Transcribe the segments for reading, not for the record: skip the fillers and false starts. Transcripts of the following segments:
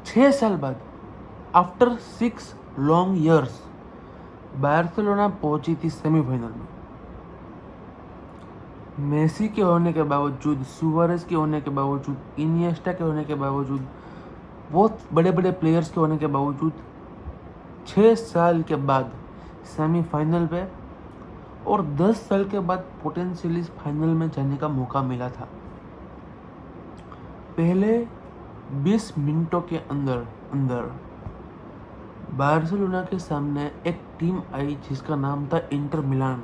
6 साल बाद, after 6 long years, Barcelona पहुंची थी सेमीफाइनल में। मेसी के होने के बावजूद, सुआरेस के होने के बावजूद, इनिएस्टा के होने के बावजूद, बहुत बड़े बड़े प्लेयर्स के होने के बावजूद 6 साल के बाद सेमीफाइनल पे और 10 साल के बाद पोटेंशियली फाइनल में जाने का मौका मिला था। पहले 20 मिनटों के अंदर बार्सिलोना के सामने एक टीम आई जिसका नाम था इंटर मिलान,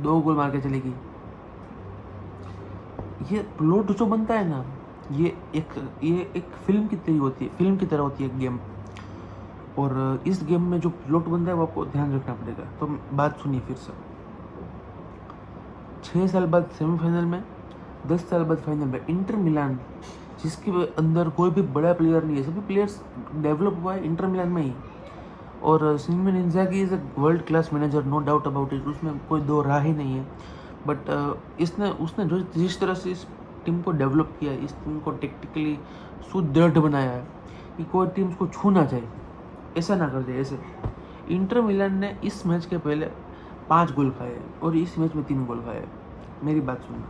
2 गोल मार के चली गई। ये प्लॉट जो बनता है ना, ये एक फिल्म की तरह होती है गेम। और इस गेम में जो प्लॉट बनता है वो आपको ध्यान रखना पड़ेगा। तो बात सुनिए फिर से। 6 साल बाद सेमीफाइनल में, 10 साल बाद फाइनल में। इंटर मिलान जिसके अंदर कोई भी बड़ा प्लेयर नहीं है, सभी प्लेयर्स डेवलप हुआ है इंटर मिलान में ही। और Simone Inzaghi is a world class manager, no doubt about it, उसमें कोई दो राह ही नहीं है। बट उसने जो जिस तरह से इस टीम को डेवलप किया है, इस टीम को टेक्टिकली सुदृढ़ बनाया है कि कोई टीम उसको छू ना जाए, ऐसा ना कर जाए। ऐसे इंटर मिलान ने इस मैच के पहले 5 गोल खाए और इस मैच में 3 गोल खाए। मेरी बात सुनना,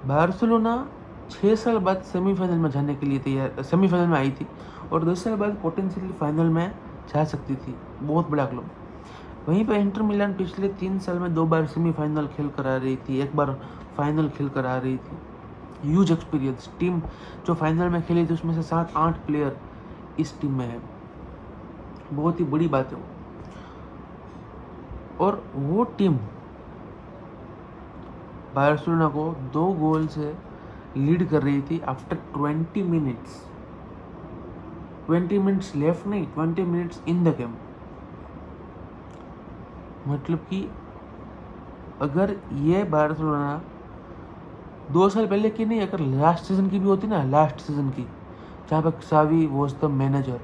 बार्सिलोना 6 साल बाद सेमीफाइनल में जाने के लिए सेमीफाइनल में आई थी और 10 साल बाद पोटेंशियली फाइनल में जा सकती थी, बहुत बड़ा क्लब। वहीं पर इंटर मिलान पिछले 3 साल में 2 बार सेमीफाइनल खेल कर आ रही थी, 1 बार फाइनल खेल कर आ रही थी। ह्यूज एक्सपीरियंस टीम जो फाइनल में खेली थी, उसमें से 7-8 प्लेयर इस टीम में है, बहुत ही बड़ी बात है वो। और वो टीम बार्सिलोना को 2 गोल से लीड कर रही थी आफ्टर 20 मिनट्स। 20 मिनट्स लेफ्ट नहीं, 20 मिनट्स इन द गेम। मतलब कि अगर ये बार्सिलोना 2 साल पहले की नहीं, अगर लास्ट सीजन की भी होती ना, लास्ट सीजन की, जहाँ पर क्सावी वॉज द मैनेजर,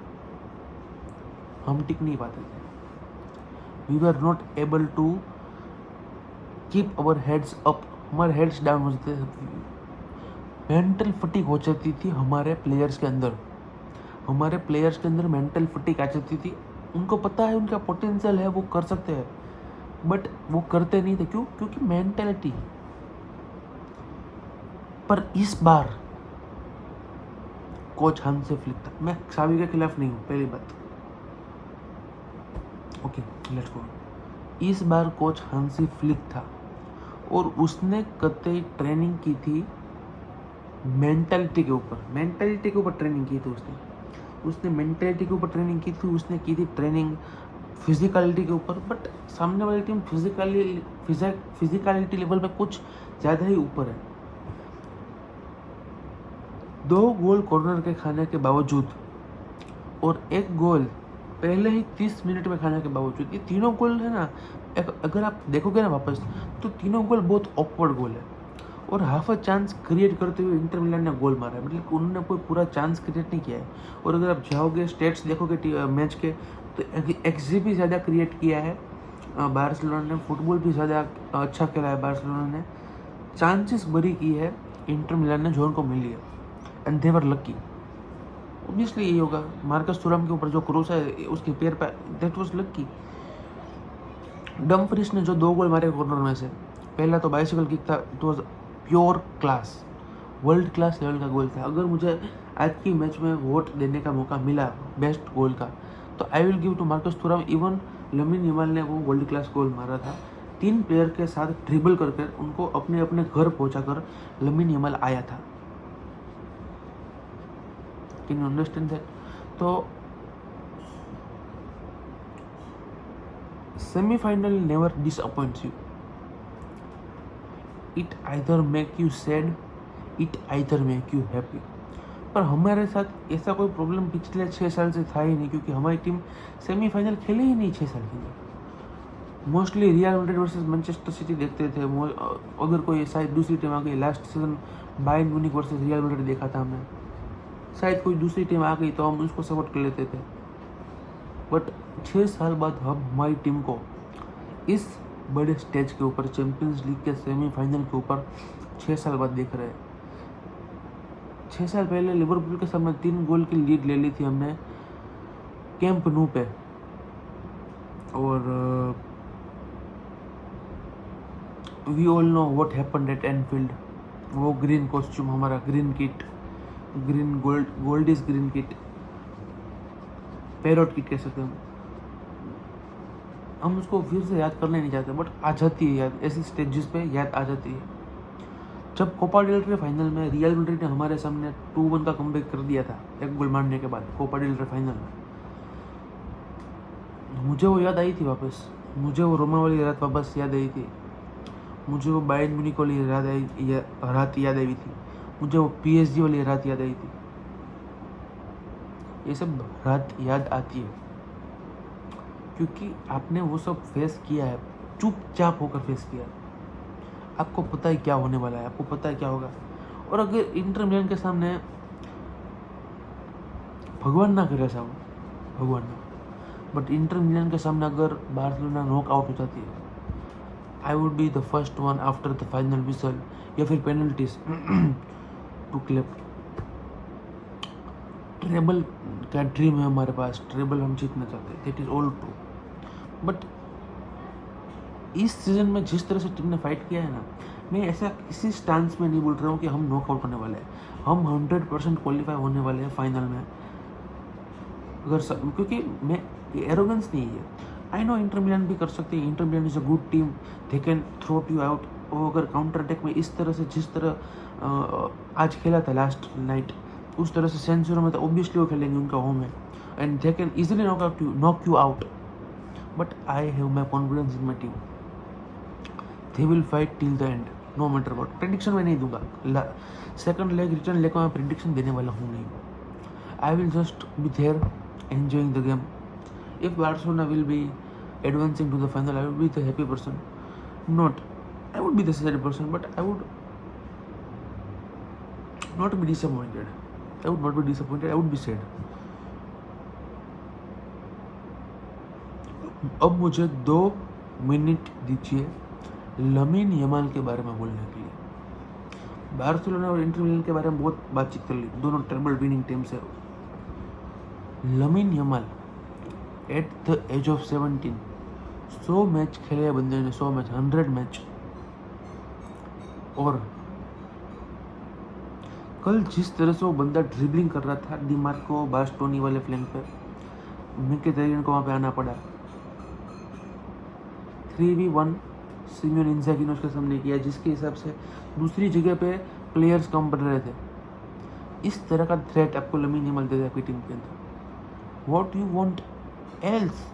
हम टिक नहीं पाते थे। We were not able to keep our heads up, हमारे हेड्स डाउन हो जाते थे। मेंटल फटीग हो जाती थी हमारे प्लेयर्स के अंदर मेंटल फटीग आ जाती थी। उनको पता है उनका पोटेंशियल है, वो कर सकते हैं, बट वो करते नहीं थे। क्यों? क्योंकि मेंटेलिटी। पर इस बार कोच हांसी फ्लिक था। मैं क्सावी के खिलाफ नहीं हूँ, पहली बात। Okay, let's go. इस बार कोच हांसी फ्लिक था और उसने कतई ट्रेनिंग की थी मेंटालिटी के ऊपर ट्रेनिंग की थी उसने मेंटालिटी के ऊपर ट्रेनिंग की थी। उसने की थी ट्रेनिंग फिजिकलिटी के ऊपर, बट सामने वाली टीम फिजिकलिटी लेवल पे कुछ ज़्यादा ही ऊपर है। 2 गोल कॉर्नर के खाने के बावजूद और 1 गोल पहले ही 30 मिनट में खाने के बावजूद, ये तीनों गोल है ना, अगर आप देखोगे ना वापस, तो तीनों गोल बहुत ऑकवर्ड गोल है। और हाफ अ चांस क्रिएट करते हुए इंटर मिलान ने गोल मारा है, मतलब उन्होंने कोई पूरा चांस क्रिएट नहीं किया है। और अगर आप जाओगे स्टेट्स देखोगे मैच के, तो एक्सजी भी ज़्यादा क्रिएट किया है बार्सिलोना ने, फुटबॉल भी ज़्यादा अच्छा खेला है बार्सिलोना ने, चांसेस बड़ी की है इंटर मिलान ने जो उनको मिली है, and they were lucky. Obviously यही होगा। मार्कस थुरम के ऊपर जो क्रोस है उसके पैर पर, दैट वाज लकी। डमफ्रीज ने जो 2 गोल मारे कॉर्नर में से, पहला तो बाइसिकल किक था, it was pure class, world class level का गोल था। अगर मुझे आज की मैच में वोट देने का मौका मिला बेस्ट गोल का, तो I will give to Marcus Thuram. Even Lamine Yamal ने वो वर्ल्ड क्लास गोल मारा था, 3 प्लेयर के साथ ड्रिबल करके उनको अपने अपने घर पहुंचाकर लमीन यमाल आया था। Can you understand that? तो semifinal never disappoints you, it either make you sad, it either make you happy. पर हमारे साथ ऐसा कोई प्रॉब्लम पिछले 6 साल से था ही नहीं, क्योंकि हमारी टीम सेमीफाइनल खेले ही नहीं 6 साल के लिए। Mostly real Madrid versus Manchester city देखते थे। अगर कोई शायद दूसरी टीम आ गई, last season Bayern Munich versus real Madrid देखा था हमने, शायद कोई दूसरी टीम आ गई तो हम उसको सपोर्ट कर लेते थे। बट 6 साल बाद हम हमारी टीम को इस बड़े स्टेज के ऊपर, चैंपियंस लीग के सेमीफाइनल के ऊपर 6 साल बाद देख रहे हैं। 6 साल पहले लिवरपूल के सामने 3 गोल की लीड ले ली थी हमने कैंप नू पे, और we all know what happened at Anfield. वो ग्रीन कॉस्ट्यूम, हमारा green kit, green gold is green kit, parrot kit कह सकते हैं हम उसको फिर से याद करना नहीं चाहते, बट आ जाती है याद, ऐसी स्टेजेस पे याद आ जाती है। जब कोपा डेल रे फाइनल में रियल मैड्रिड ने हमारे सामने 2-1 का कमबैक कर दिया था एक गोल मारने के बाद कोपा डेल रे फाइनल में, मुझे वो याद आई थी वापस, मुझे वो रोमा वाली रात वापस याद आई थी, मुझे वो बायर्न म्यूनिख वाली रात याद आई थी, मुझे वो PSG वाली रात याद आई थी। ये सब रात याद आती है क्योंकि आपने वो सब फेस किया है, चुपचाप होकर फेस किया। आपको पता है क्या होने वाला है, आपको पता है क्या होगा। और अगर इंटर मिलान के सामने, भगवान ना करे साहब, भगवान ना, बट इंटर मिलान के सामने अगर बार्सिलोना नॉक आउट हो जाती है, I would be the first one after the final whistle या फिर पेनल्टीज टू क्लैप। ट्रेबल का ड्रीम है हमारे पास, ट्रेबल हम जीतना चाहते हैं, that is all true. But इस सीजन में जिस तरह से टीम ने फाइट किया है ना, मैं ऐसा किसी स्टांस में नहीं बोल रहा हूँ कि हम नॉकआउट होने वाले हैं, हम 100% क्वालिफाई होने वाले हैं फाइनल में। अगर क्योंकि मैं एरोगेंस नहीं है, आई नो इंटर मिलान भी कर सकते हैं, Inter Milan is a good team, they can throw you out. वो अगर काउंटर अटैक में इस तरह से, जिस तरह आज खेला था लास्ट नाइट, उस तरह से सेंचुरी में, तो ऑब्वियसली वो खेलेंगे, उनका होम है, and they can easily knock you out. But I have my confidence in my team, they will fight till the end, no matter what. Prediction मैं नहीं दूंगा, सेकंड लेग रिटर्न लेग को मैं prediction देने वाला हूँ नहीं। I will just be there enjoying the game. If Barcelona will be advancing to the final, I would be the happy person. I would be the sad person, but I would not be disappointed. I would be sad. अब मुझे 2 minute दीजिए lamin Yamal के बारे में बोलने के लिए। Barcelona और इंटर मिलान के बारे में बहुत बातचीत कर ली, दोनों ट्रेबल विनिंग टीम्स है। Lamine Yamal at the age of 17 100 match खेले बंदे ने, 100 मैच, 100 मैच। और कल जिस तरह से वो बंदा ड्रिबलिंग कर रहा था डिमार्को बास्टोनी वाले फ्लैंक पे, मिकेतारियन को वहाँ पे आना पड़ा। 3v1 सिमियोन इंजागी ने उसके सामने किया, जिसके हिसाब से दूसरी जगह पे प्लेयर्स कम पड़ रहे थे। इस तरह का थ्रेट आपको लमीन यमाल दे दिया आपकी टीम के अंदर, व्हाट यू वांट एल्स।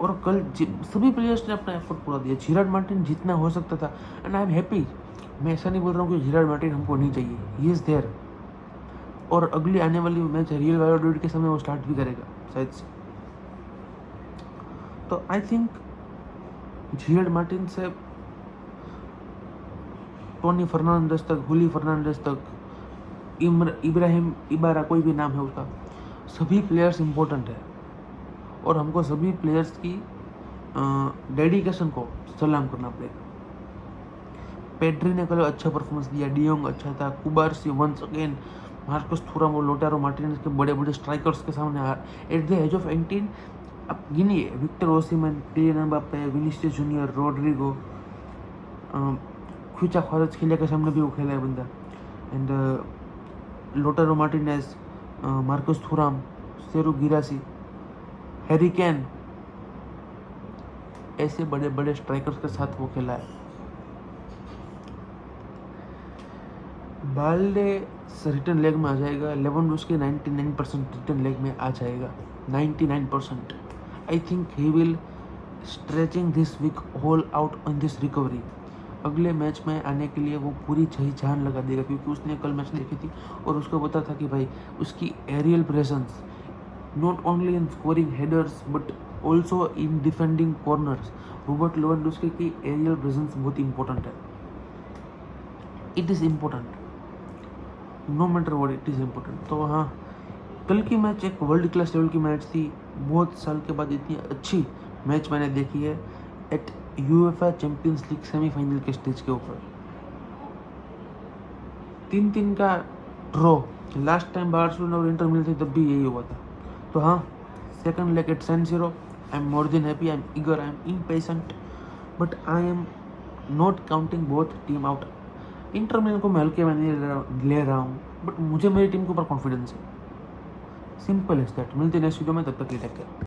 और कल सभी प्लेयर्स ने अपना एफर्ट पूरा दिया। जिरार्ड मार्टिन जितना हो सकता था, एंड आई एम हैप्पी। मैं ऐसा नहीं बोल रहा हूँ कि जिरार्ड मार्टिन हमको नहीं चाहिए, ही इज़ देयर। और अगली आने वाली मैच रियल वैलोडोलिड के समय वो स्टार्ट भी करेगा शायद से। तो आई थिंक जिरार्ड मार्टिन से टोनी फर्नांडिस तक, हुली फर्नांडिस तक, इब्राहिम इबारा, कोई भी नाम है उसका, सभी प्लेयर्स इंपॉर्टेंट है। और हमको सभी प्लेयर्स की डेडिकेशन को सलाम करना पड़ेगा। पेड्री ने कल अच्छा परफॉर्मेंस दिया, डियोंग अच्छा था, कुबार्सी वंस अगेन, मार्कस थुराम और लोटारो मार्टिनेज के बड़े बड़े स्ट्राइकर्स के सामने एट द एज ऑफ 18 अब गिनिए, Victor Osimhen, Kylian Mbappe, Vinicius Junior, Rodrygo, Khvicha Kvaratskhelia के सामने भी वो खेला है बंदा, and Lautaro Martinez, Marcus Thuram, Serhou Guirassy, Harry Kane, ऐसे बड़े बड़े स्ट्राइकर्स के साथ वो खेला है। बाल्डे रिटर्न लेग में आ जाएगा, लेवेंडोव्स्की 99% रिटर्न लेग में आ जाएगा, 99%। I think he will stretching this week whole out on this recovery. अगले मैच में आने के लिए वो पूरी सही जान लगा देगा, क्योंकि उसने कल मैच देखी थी और उसको पता था कि भाई उसकी aerial presence not only in scoring headers but also in defending corners, Robert Lewandowski की एरियल प्रेजेंस बहुत इंपॉर्टेंट है। It is important, no matter what, it is important. तो हाँ, कल की मैच एक वर्ल्ड क्लास लेवल की मैच थी। बहुत साल के बाद इतनी अच्छी मैच मैंने देखी है at UEFA Champions League semifinal के स्टेज के ऊपर। 3-3 का ड्रॉ। लास्ट टाइम बार्सिलोना और इंटर मिली थी तब भी यही हुआ था। तो हाँ, second leg at San Siro, I am more than happy, I am eager, I am impatient, but I am not counting both team out. Inter Milan को मैं हल्के में नहीं ले रहा हूँ, बट मुझे मेरी टीम के ऊपर कॉन्फिडेंस है। Simple is that. मिलते नेक्स्ट वीडियो में, तब तक के लिए टेक केयर।